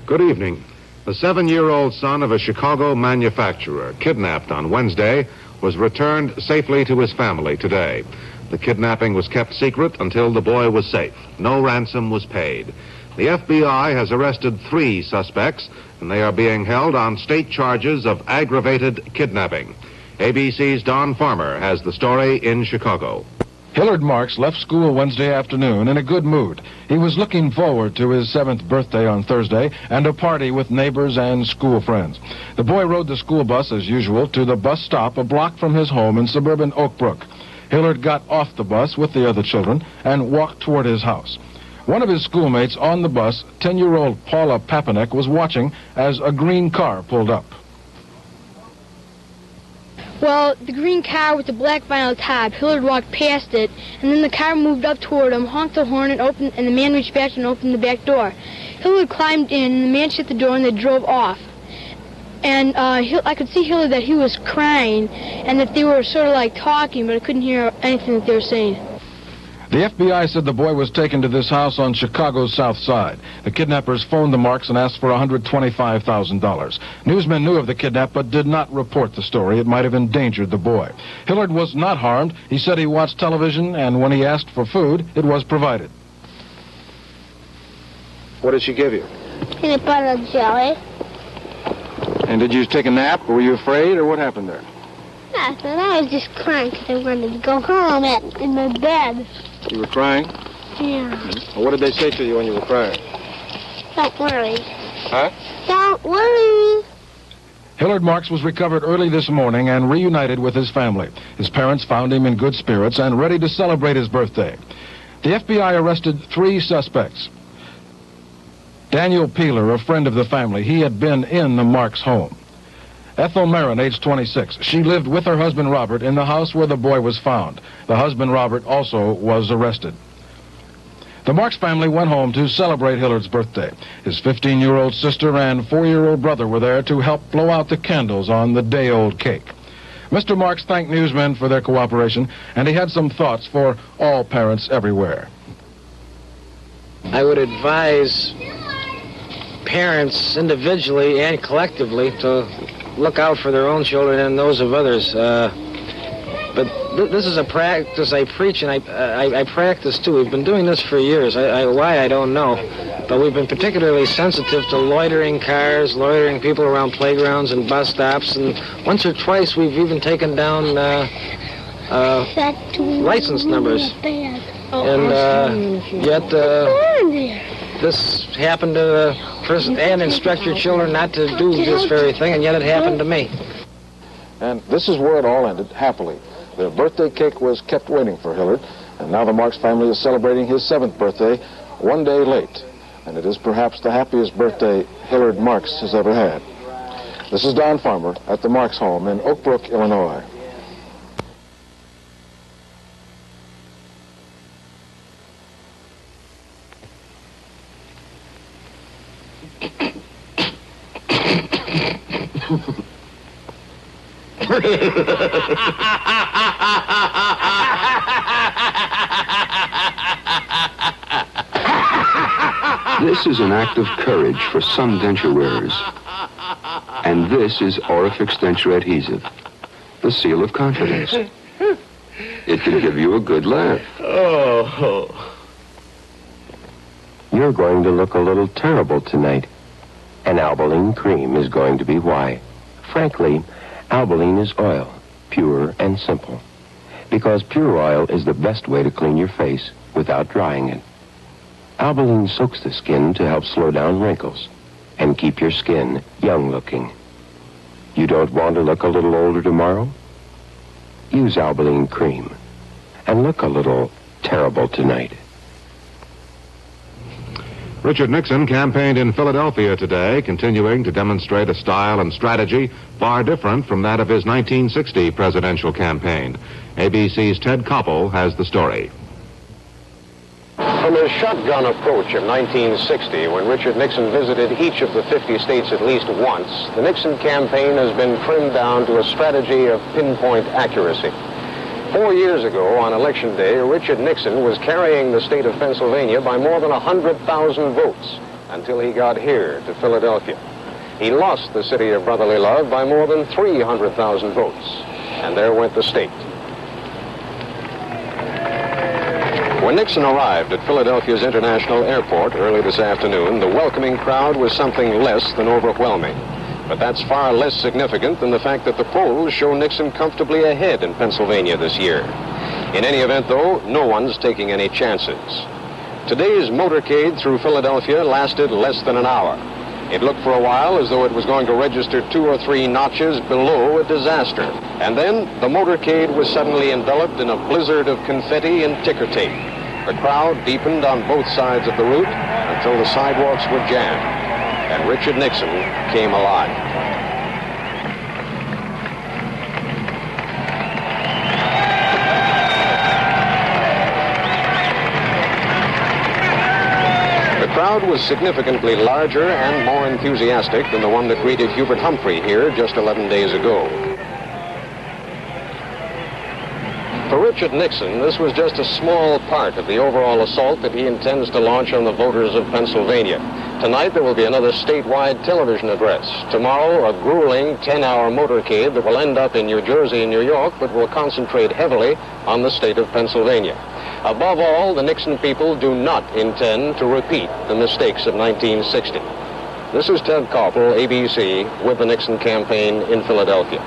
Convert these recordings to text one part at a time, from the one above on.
Good evening. The 7-year-old son of a Chicago manufacturer, kidnapped on Wednesday, was returned safely to his family today. The kidnapping was kept secret until the boy was safe. No ransom was paid. The FBI has arrested 3 suspects, and they are being held on state charges of aggravated kidnapping. ABC's Don Farmer has the story in Chicago. Hillard Marks left school Wednesday afternoon in a good mood. He was looking forward to his 7th birthday on Thursday and a party with neighbors and school friends. The boy rode the school bus as usual to the bus stop a block from his home in suburban Oak Brook. Hillard got off the bus with the other children and walked toward his house. One of his schoolmates on the bus, 10-year-old Paula Papanek, was watching as a green car pulled up. Well, the green car with the black vinyl top, Hillard walked past it, and then the car moved up toward him, honked the horn, and the man reached back and opened the back door. Hillard climbed in, and the man shut the door, and they drove off. And I could see Hillard that he was crying, and that they were sort of like talking, but I couldn't hear anything that they were saying. The FBI said the boy was taken to this house on Chicago's South Side. The kidnappers phoned the Marks and asked for $125,000. Newsmen knew of the kidnap but did not report the story. It might have endangered the boy. Hillard was not harmed. He said he watched television, and when he asked for food, it was provided. What did she give you? Peanut butter jelly. And did you take a nap, or were you afraid, or what happened there? Nothing. I was just crying because I wanted to go home in my bed. You were crying? Yeah. Well, what did they say to you when you were crying? Don't worry. Huh? Don't worry. Hillard Marks was recovered early this morning and reunited with his family. His parents found him in good spirits and ready to celebrate his birthday. The FBI arrested 3 suspects. Daniel Peeler, a friend of the family, he had been in the Marks' home. Ethel Marin, age 26. She lived with her husband Robert in the house where the boy was found. The husband Robert also was arrested. The Marks family went home to celebrate Hillard's birthday. His 15-year-old sister and 4-year-old brother were there to help blow out the candles on the day-old cake. Mr. Marks thanked newsmen for their cooperation, and he had some thoughts for all parents everywhere. I would advise parents individually and collectively to look out for their own children and those of others. But this is a practice I preach and I practice too. We've been doing this for years. Why, I don't know. But we've been particularly sensitive to loitering cars, loitering people around playgrounds and bus stops. And once or twice we've even taken down license numbers. And yet this happened to and instruct your children not to do this very thing, and yet it happened to me. And this is where it all ended, happily. The birthday cake was kept waiting for Hillard, and now the Marks family is celebrating his 7th birthday, 1 day late. And it is perhaps the happiest birthday Hillard Marks has ever had. This is Don Farmer at the Marks home in Oak Brook, Illinois. This is an act of courage for some denture wearers. And this is Orifix denture adhesive, the seal of confidence. It can give you a good laugh. Oh. You're going to look a little terrible tonight. And Albaline cream is going to be why. Frankly, Albaline is oil, pure and simple. Because pure oil is the best way to clean your face without drying it. Albaline soaks the skin to help slow down wrinkles and keep your skin young-looking. You don't want to look a little older tomorrow? Use Albaline cream and look a little terrible tonight. Richard Nixon campaigned in Philadelphia today, continuing to demonstrate a style and strategy far different from that of his 1960 presidential campaign. ABC's Ted Koppel has the story. From his shotgun approach of 1960, when Richard Nixon visited each of the 50 states at least once, the Nixon campaign has been trimmed down to a strategy of pinpoint accuracy. 4 years ago, on Election Day, Richard Nixon was carrying the state of Pennsylvania by more than 100,000 votes. until he got here to Philadelphia. He lost the city of brotherly love by more than 300,000 votes, and there went the state. When Nixon arrived at Philadelphia's International Airport early this afternoon, the welcoming crowd was something less than overwhelming. But that's far less significant than the fact that the polls show Nixon comfortably ahead in Pennsylvania this year. In any event, though, no one's taking any chances. Today's motorcade through Philadelphia lasted less than an hour. It looked for a while as though it was going to register 2 or 3 notches below a disaster. And then the motorcade was suddenly enveloped in a blizzard of confetti and ticker tape. The crowd deepened on both sides of the route until the sidewalks were jammed. And Richard Nixon came alive. The crowd was significantly larger and more enthusiastic than the one that greeted Hubert Humphrey here just 11 days ago. For Richard Nixon, this was just a small part of the overall assault that he intends to launch on the voters of Pennsylvania. Tonight, there will be another statewide television address. Tomorrow, a grueling 10-hour motorcade that will end up in New Jersey and New York, but will concentrate heavily on the state of Pennsylvania. Above all, the Nixon people do not intend to repeat the mistakes of 1960. This is Ted Koppel, ABC, with the Nixon campaign in Philadelphia.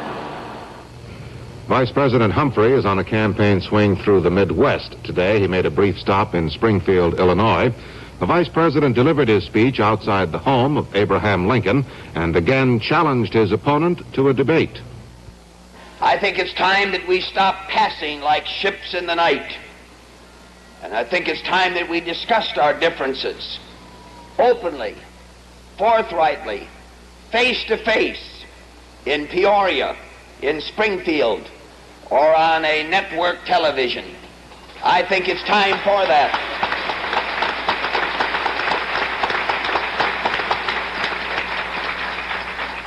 Vice President Humphrey is on a campaign swing through the Midwest. Today, he made a brief stop in Springfield, Illinois. The Vice President delivered his speech outside the home of Abraham Lincoln and again challenged his opponent to a debate. I think it's time that we stop passing like ships in the night. And I think it's time that we discussed our differences openly, forthrightly, face to face, in Peoria, in Springfield, or on a network television. I think it's time for that.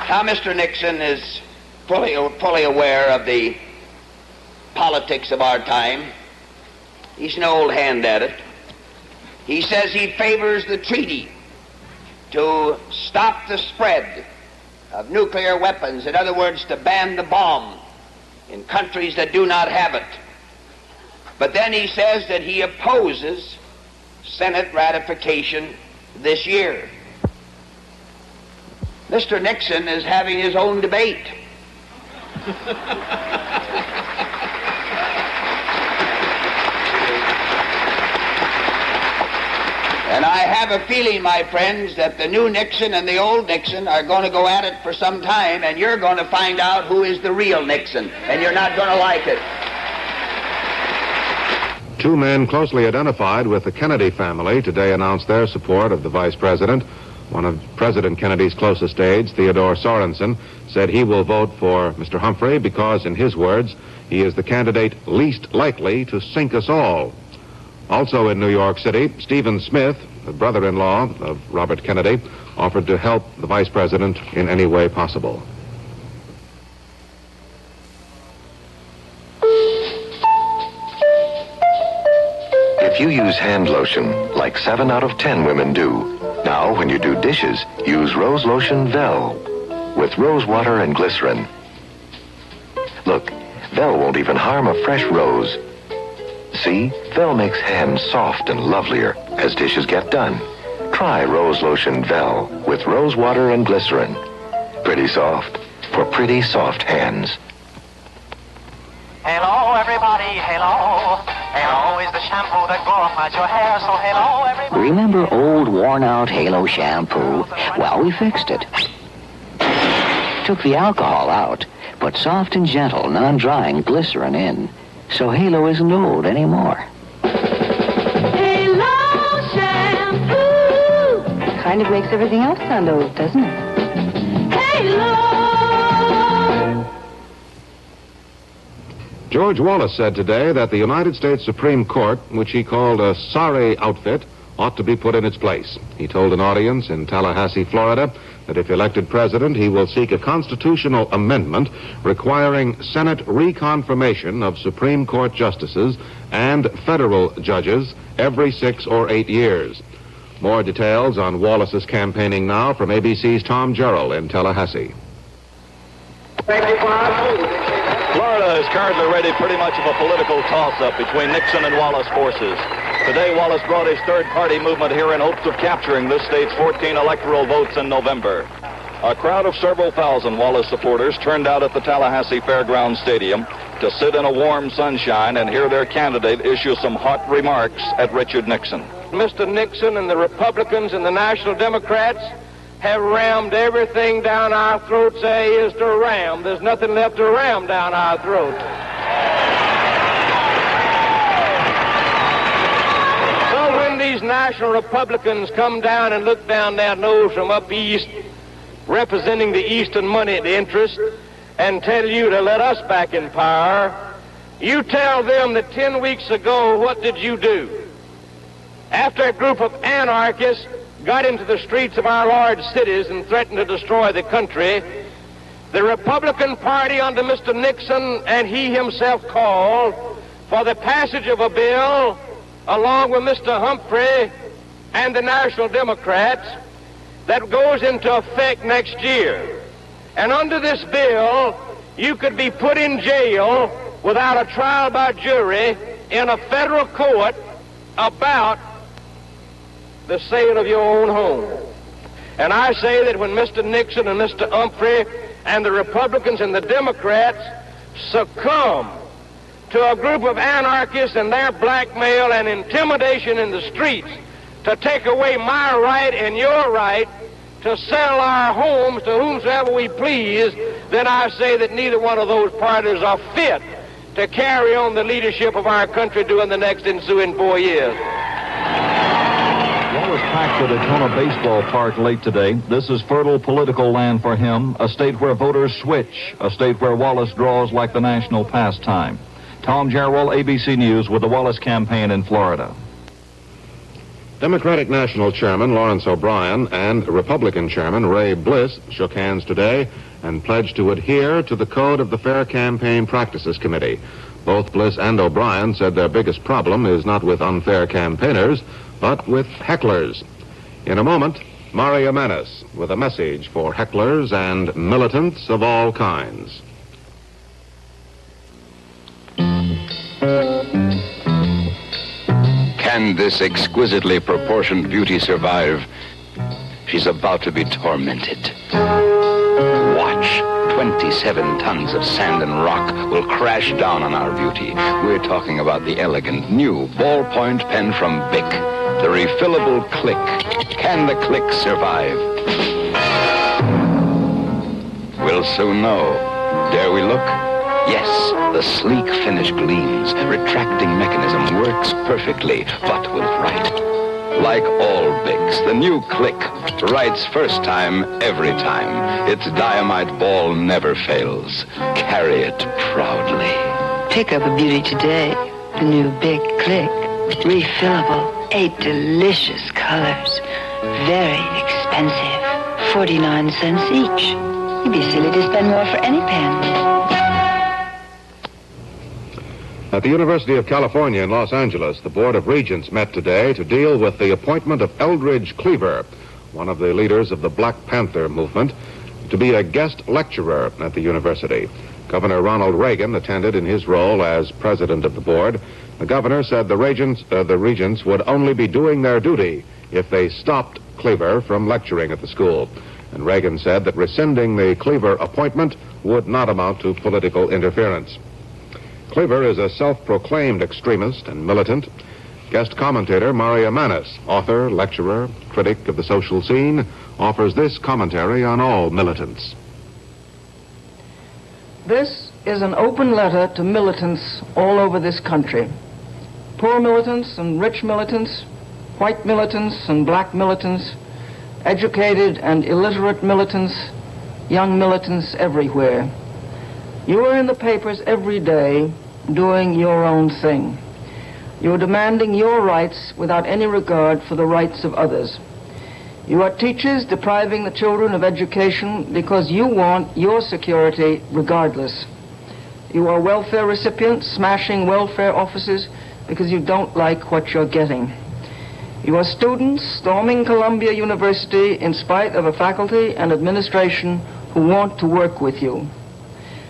Now, Mr. Nixon is fully aware of the politics of our time. He's an old hand at it. He says he favors the treaty to stop the spread of nuclear weapons, in other words, to ban the bomb in countries that do not have it. But then he says that he opposes Senate ratification this year. Mr. Nixon is having his own debate. And I have a feeling, my friends, that the new Nixon and the old Nixon are going to go at it for some time, and you're going to find out who is the real Nixon, and you're not going to like it. 2 men closely identified with the Kennedy family today announced their support of the Vice President. One of President Kennedy's closest aides, Theodore Sorensen, said he will vote for Mr. Humphrey because, in his words, he is the candidate least likely to sink us all. Also in New York City, Stephen Smith, the brother-in-law of Robert Kennedy, offered to help the Vice President in any way possible. If you use hand lotion, like 7 out of 10 women do, now when you do dishes, use Rose Lotion Vel with rose water and glycerin. Look, Vel won't even harm a fresh rose. See, Vel makes hands soft and lovelier as dishes get done. Try Rose Lotion Vel with rose water and glycerin. Pretty soft for pretty soft hands. Hello, everybody, hello. Halo is the shampoo that glorifies your hair, so hello, everybody. Remember old worn-out Halo shampoo? Well, we fixed it. Took the alcohol out, put soft and gentle, non-drying glycerin in. So Halo isn't old anymore. Halo shampoo. Kind of makes everything else sound old, doesn't it? Halo. George Wallace said today that the United States Supreme Court, which he called a sorry outfit, ought to be put in its place. He told an audience in Tallahassee, Florida, that if elected president, he will seek a constitutional amendment requiring Senate reconfirmation of Supreme Court justices and federal judges every 6 or 8 years. More details on Wallace's campaigning now from ABC's Tom Jarrell in Tallahassee. Florida is currently ready pretty much of a political toss-up between Nixon and Wallace forces. Today, Wallace brought his third-party movement here in hopes of capturing this state's 14 electoral votes in November. A crowd of several thousand Wallace supporters turned out at the Tallahassee Fairgrounds Stadium to sit in a warm sunshine and hear their candidate issue some hot remarks at Richard Nixon. Mr. Nixon and the Republicans and the National Democrats have rammed everything down our throats there is to ram. There's nothing left to ram down our throat. So when these national Republicans come down and look down their nose from up east, representing the Eastern money interest, and tell you to let us back in power, you tell them that 10 weeks ago, what did you do? After a group of anarchists got into the streets of our large cities and threatened to destroy the country, the Republican Party under Mr. Nixon and he himself called for the passage of a bill along with Mr. Humphrey and the National Democrats that goes into effect next year. And under this bill, you could be put in jail without a trial by jury in a federal court about the sale of your own home. And I say that when Mr. Nixon and Mr. Humphrey and the Republicans and the Democrats succumb to a group of anarchists and their blackmail and intimidation in the streets to take away my right and your right to sell our homes to whomsoever we please, then I say that neither one of those parties are fit to carry on the leadership of our country during the next ensuing 4 years. Wallace packed the Daytona Baseball Park late today. This is fertile political land for him, a state where voters switch, a state where Wallace draws like the national pastime. Tom Jarrell, ABC News, with the Wallace campaign in Florida. Democratic National Chairman Lawrence O'Brien and Republican Chairman Ray Bliss shook hands today and pledged to adhere to the code of the Fair Campaign Practices Committee. Both Bliss and O'Brien said their biggest problem is not with unfair campaigners, but with hecklers. In a moment, Maria Manis with a message for hecklers and militants of all kinds. Can this exquisitely proportioned beauty survive? She's about to be tormented. Watch. 27 tons of sand and rock will crash down on our beauty. We're talking about the elegant new ballpoint pen from Bic, the refillable Click. Can the Click survive? We'll soon know. Dare we look? Yes, the sleek finish gleams. Retracting mechanism works perfectly, but will write. Like all Bics, the new Click writes first time, every time. Its diamide ball never fails. Carry it proudly. Pick up a beauty today. The new Big Click. Refillable. 8 delicious colors. Very expensive. 49 cents each. You'd be silly to spend more for any pen. At the University of California in Los Angeles, the Board of Regents met today to deal with the appointment of Eldridge Cleaver, one of the leaders of the Black Panther movement, to be a guest lecturer at the university. Governor Ronald Reagan attended in his role as president of the board. The governor said the regents would only be doing their duty if they stopped Cleaver from lecturing at the school. And Reagan said that rescinding the Cleaver appointment would not amount to political interference. Cleaver is a self-proclaimed extremist and militant. Guest commentator Maria Manis, author, lecturer, critic of the social scene, offers this commentary on all militants. This is an open letter to militants all over this country. Poor militants and rich militants, white militants and black militants, educated and illiterate militants, young militants everywhere. You are in the papers every day doing your own thing. You are demanding your rights without any regard for the rights of others. You are teachers depriving the children of education because you want your security regardless. You are welfare recipients smashing welfare offices because you don't like what you're getting. You are students storming Columbia University in spite of a faculty and administration who want to work with you.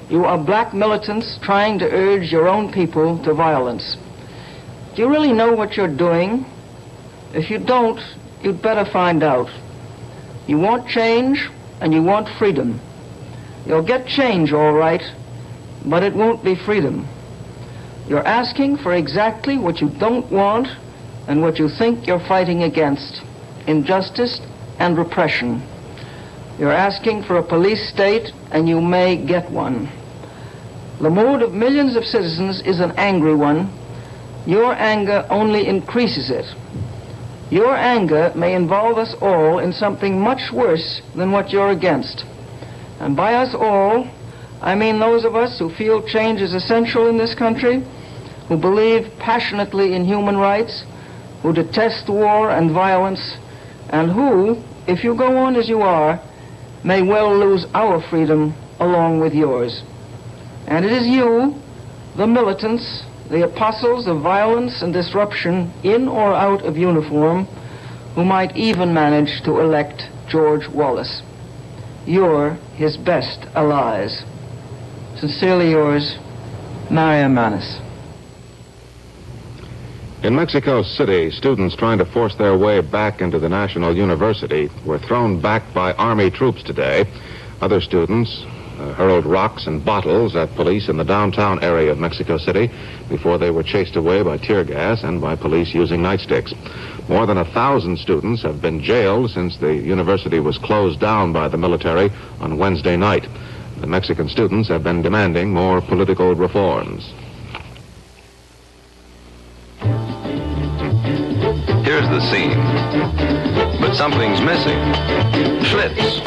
You are black militants trying to urge your own people to violence. Do you really know what you're doing? If you don't, you'd better find out. You want change and you want freedom. You'll get change, all right, but it won't be freedom. You're asking for exactly what you don't want and what you think you're fighting against: injustice and repression. You're asking for a police state, and you may get one. The mood of millions of citizens is an angry one. Your anger only increases it. Your anger may involve us all in something much worse than what you're against. And by us all, I mean those of us who feel change is essential in this country, who believe passionately in human rights, who detest war and violence, and who, if you go on as you are, may well lose our freedom along with yours. And it is you, the militants, the apostles of violence and disruption in or out of uniform, who might even manage to elect George Wallace. You're his best allies. Sincerely yours, Mariam Manis. In Mexico City, students trying to force their way back into the National University were thrown back by Army troops today. Other students hurled rocks and bottles at police in the downtown area of Mexico City before they were chased away by tear gas and by police using nightsticks. More than 1,000 students have been jailed since the university was closed down by the military on Wednesday night. The Mexican students have been demanding more political reforms. Here's the scene. But something's missing. Schlitz.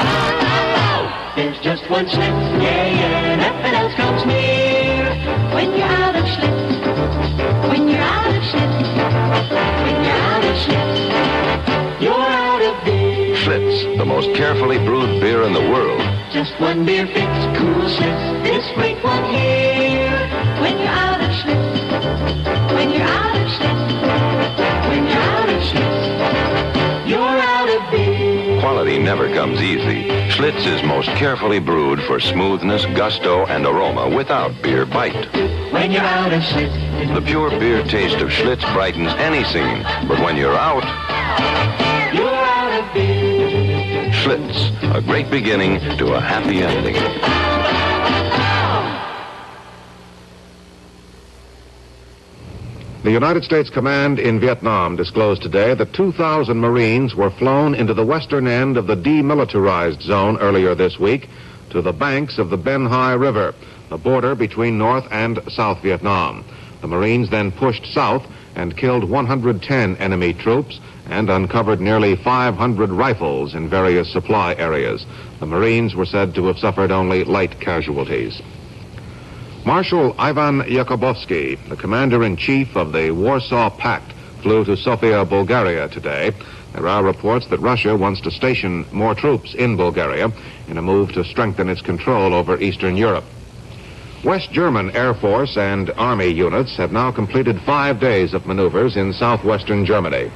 There's just one Schlitz, yeah, nothing else comes near. When you're out of Schlitz, when you're out of Schlitz, when you're out of Schlitz, you're out of beer. Schlitz, the most carefully brewed beer in the world. Just one beer fits, cool Schlitz, this great one here. When you're out of Schlitz, when you're out of Schlitz, when you're out of Schlitz, you're out of beer. Quality never comes easy. Schlitz is most carefully brewed for smoothness, gusto, and aroma without beer bite. When you're out of Schlitz, the pure beer taste of Schlitz brightens any scene, but when you're out of beer. Schlitz, a great beginning to a happy ending. The United States Command in Vietnam disclosed today that 2,000 Marines were flown into the western end of the demilitarized zone earlier this week to the banks of the Ben Hai River, the border between North and South Vietnam. The Marines then pushed south and killed 110 enemy troops and uncovered nearly 500 rifles in various supply areas. The Marines were said to have suffered only light casualties. Marshal Ivan Yakubovsky, the commander-in-chief of the Warsaw Pact, flew to Sofia, Bulgaria today. There are reports that Russia wants to station more troops in Bulgaria in a move to strengthen its control over Eastern Europe. West German Air Force and Army units have now completed 5 days of maneuvers in southwestern Germany.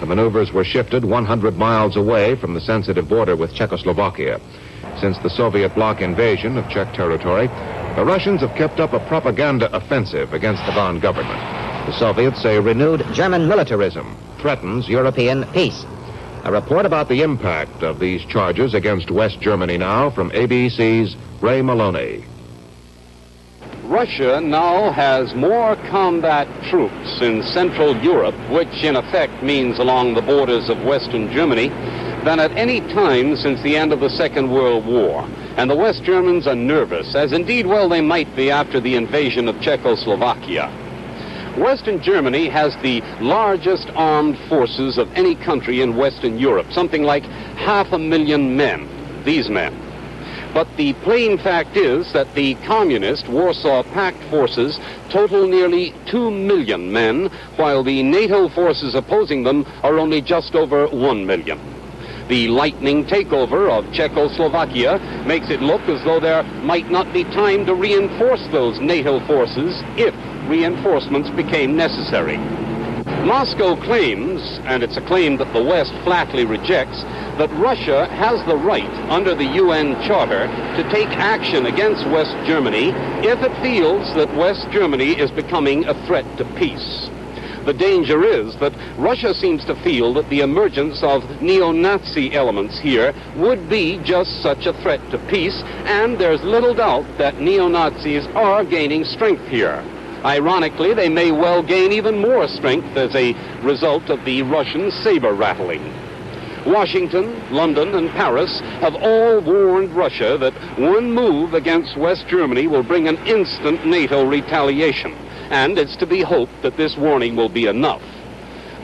The maneuvers were shifted 100 miles away from the sensitive border with Czechoslovakia. Since the Soviet bloc invasion of Czech territory, the Russians have kept up a propaganda offensive against the Bonn government. The Soviets say renewed German militarism threatens European peace. A report about the impact of these charges against West Germany now from ABC's Ray Maloney. Russia now has more combat troops in Central Europe, which in effect means along the borders of Western Germany, than at any time since the end of the Second World War. And the West Germans are nervous, as indeed, well, they might be after the invasion of Czechoslovakia. Western Germany has the largest armed forces of any country in Western Europe, something like 500,000 men, these men. But the plain fact is that the communist Warsaw Pact forces total nearly 2 million men, while the NATO forces opposing them are only just over 1 million. The lightning takeover of Czechoslovakia makes it look as though there might not be time to reinforce those NATO forces if reinforcements became necessary. Moscow claims, and it's a claim that the West flatly rejects, that Russia has the right under the UN Charter to take action against West Germany if it feels that West Germany is becoming a threat to peace. The danger is that Russia seems to feel that the emergence of neo-Nazi elements here would be just such a threat to peace, and there's little doubt that neo-Nazis are gaining strength here. Ironically, they may well gain even more strength as a result of the Russian saber rattling. Washington, London, and Paris have all warned Russia that one move against West Germany will bring an instant NATO retaliation. And it's to be hoped that this warning will be enough.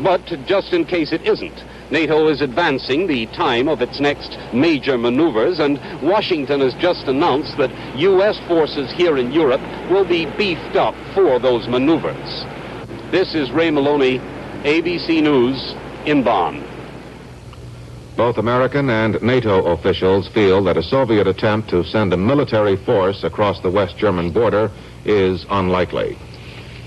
But just in case it isn't, NATO is advancing the time of its next major maneuvers, and Washington has just announced that U.S. forces here in Europe will be beefed up for those maneuvers. This is Ray Maloney, ABC News, in Bonn. Both American and NATO officials feel that a Soviet attempt to send a military force across the West German border is unlikely.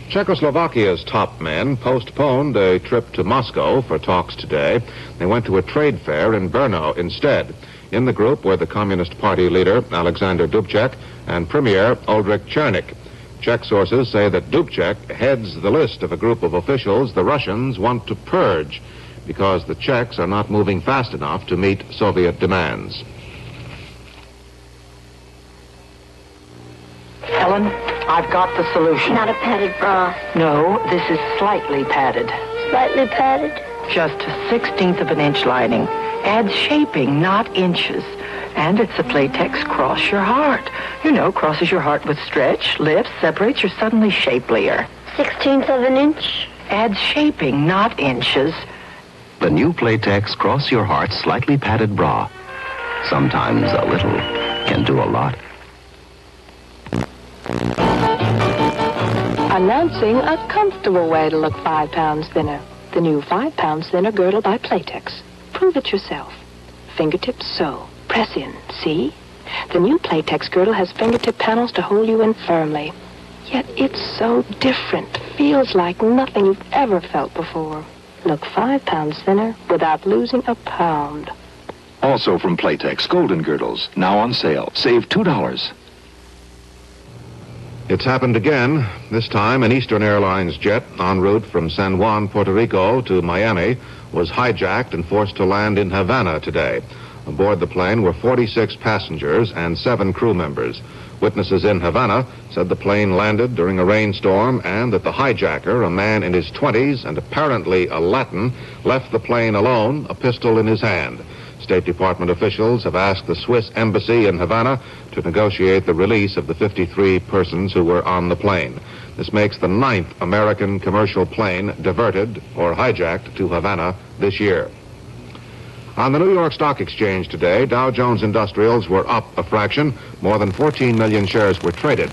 Czechoslovakia's top men postponed a trip to Moscow for talks today. They went to a trade fair in Brno instead. In the group were the Communist Party leader, Alexander Dubček, and Premier Oldrich Černik. Czech sources say that Dubček heads the list of a group of officials the Russians want to purge because the Czechs are not moving fast enough to meet Soviet demands. Ellen, I've got the solution. Not a padded bra. No, this is slightly padded. Slightly padded? Just a 1/16 of an inch lining. Adds shaping, not inches. And it's a Playtex Cross Your Heart. You know, crosses your heart with stretch, lifts, separates, you're suddenly shapelier. 1/16 of an inch? Adds shaping, not inches. The new Playtex Cross Your Heart slightly padded bra. Sometimes a little can do a lot. Announcing a comfortable way to look 5 pounds thinner. The new 5 pounds thinner girdle by Playtex. Prove it yourself. Fingertips so. Press in. See? The new Playtex girdle has fingertip panels to hold you in firmly. Yet it's so different. Feels like nothing you've ever felt before. Look 5 pounds thinner without losing a pound. Also from Playtex, Golden Girdles, now on sale. Save $2. It's happened again. This time, an Eastern Airlines jet en route from San Juan, Puerto Rico to Miami was hijacked and forced to land in Havana today. Aboard the plane were 46 passengers and 7 crew members. Witnesses in Havana said the plane landed during a rainstorm and that the hijacker, a man in his 20s and apparently a Latin, left the plane alone, a pistol in his hand. State Department officials have asked the Swiss embassy in Havana to negotiate the release of the 53 persons who were on the plane. This makes the 9th American commercial plane diverted or hijacked to Havana this year. On the New York Stock Exchange today, Dow Jones Industrials were up a fraction. More than 14 million shares were traded.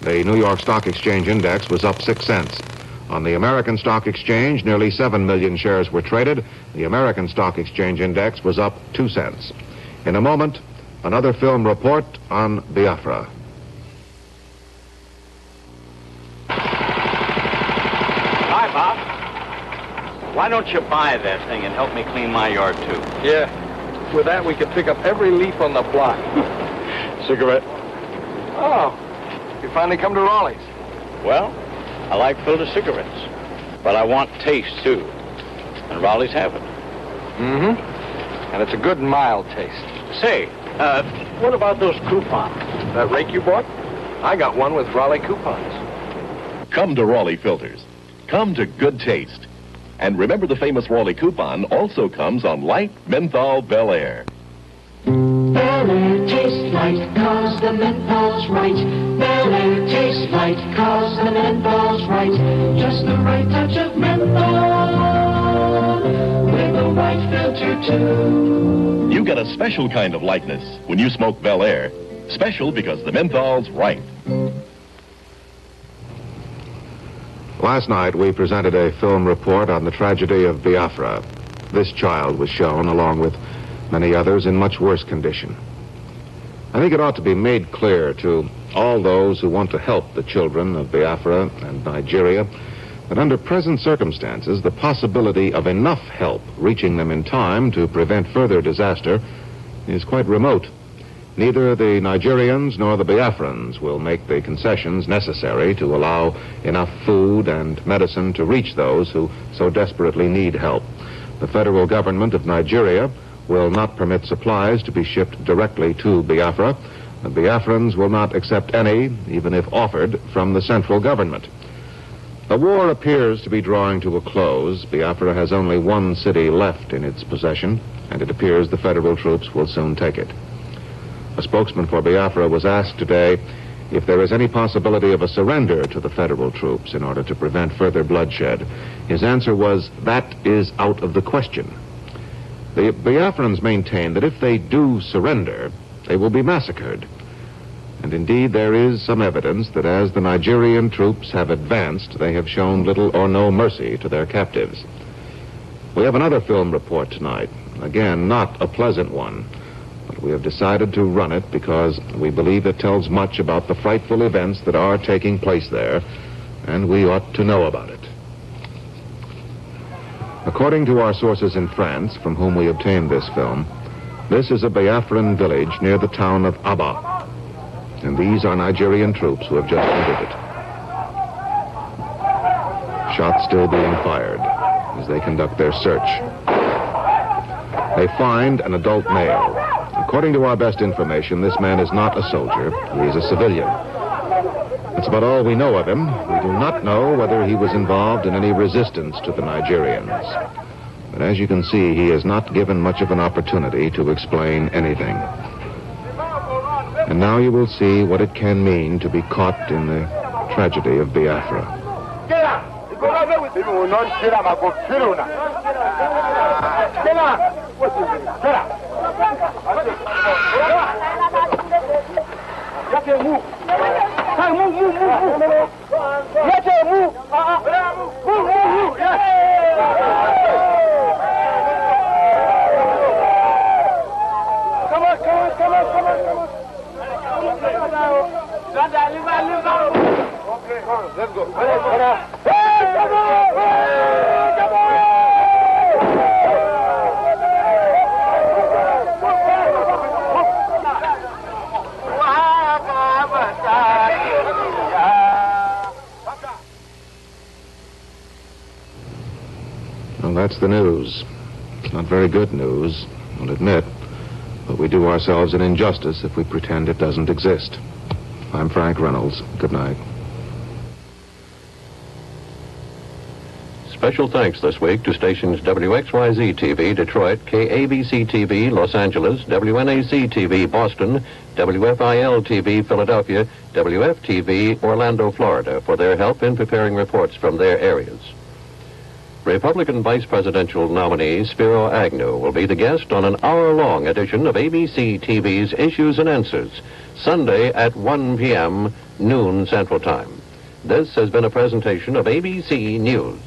The New York Stock Exchange Index was up 6 cents. On the American Stock Exchange, nearly 7 million shares were traded. The American Stock Exchange Index was up 2 cents. In a moment, another film report on Biafra. Hi, Bob. Why don't you buy that thing and help me clean my yard, too? Yeah. With that, we could pick up every leaf on the block. Cigarette? Oh, you finally come to Raleigh's. Well, I like filter cigarettes, but I want taste, too. And Raleigh's have it. Mm-hmm. And it's a good mild taste. Say, what about those coupons? That rake you bought? I got one with Raleigh coupons. Come to Raleigh Filters. Come to good taste. And remember, the famous Raleigh coupon also comes on light menthol Bel Air. Bel Air tastes light, cause the menthol's right. Bel Air tastes light, cause the menthol's right. Just the right touch of menthol, with the right filter too. You get a special kind of lightness when you smoke Bel Air. Special because the menthol's right. Last night, we presented a film report on the tragedy of Biafra. This child was shown, along with many others, in much worse condition. I think it ought to be made clear to all those who want to help the children of Biafra and Nigeria that under present circumstances, the possibility of enough help reaching them in time to prevent further disaster is quite remote. Neither the Nigerians nor the Biafrans will make the concessions necessary to allow enough food and medicine to reach those who so desperately need help. The federal government of Nigeria will not permit supplies to be shipped directly to Biafra. The Biafrans will not accept any, even if offered, from the central government. The war appears to be drawing to a close. Biafra has only one city left in its possession, and it appears the federal troops will soon take it. A spokesman for Biafra was asked today if there is any possibility of a surrender to the federal troops in order to prevent further bloodshed. His answer was, that is out of the question. The Biafrans maintain that if they do surrender, they will be massacred. And indeed, there is some evidence that as the Nigerian troops have advanced, they have shown little or no mercy to their captives. We have another film report tonight. Again, not a pleasant one. But we have decided to run it because we believe it tells much about the frightful events that are taking place there, and we ought to know about it. According to our sources in France, from whom we obtained this film, this is a Biafran village near the town of Aba, and these are Nigerian troops who have just entered it. Shots still being fired as they conduct their search. They find an adult male. According to our best information, this man is not a soldier. He is a civilian. That's about all we know of him. We do not know whether he was involved in any resistance to the Nigerians. But as you can see, he is not given much of an opportunity to explain anything. And now you will see what it can mean to be caught in the tragedy of Biafra. Let's go. Well, that's the news. It's not very good news, I'll admit, but we do ourselves an injustice if we pretend it doesn't exist. I'm Frank Reynolds. Good night. Special thanks this week to stations WXYZ-TV, Detroit, KABC-TV, Los Angeles, WNAC-TV, Boston, WFIL-TV, Philadelphia, WFTV, Orlando, Florida, for their help in preparing reports from their areas. Republican vice presidential nominee Spiro Agnew will be the guest on an hour-long edition of ABC-TV's Issues and Answers, Sunday at 1 p.m., noon Central Time. This has been a presentation of ABC News.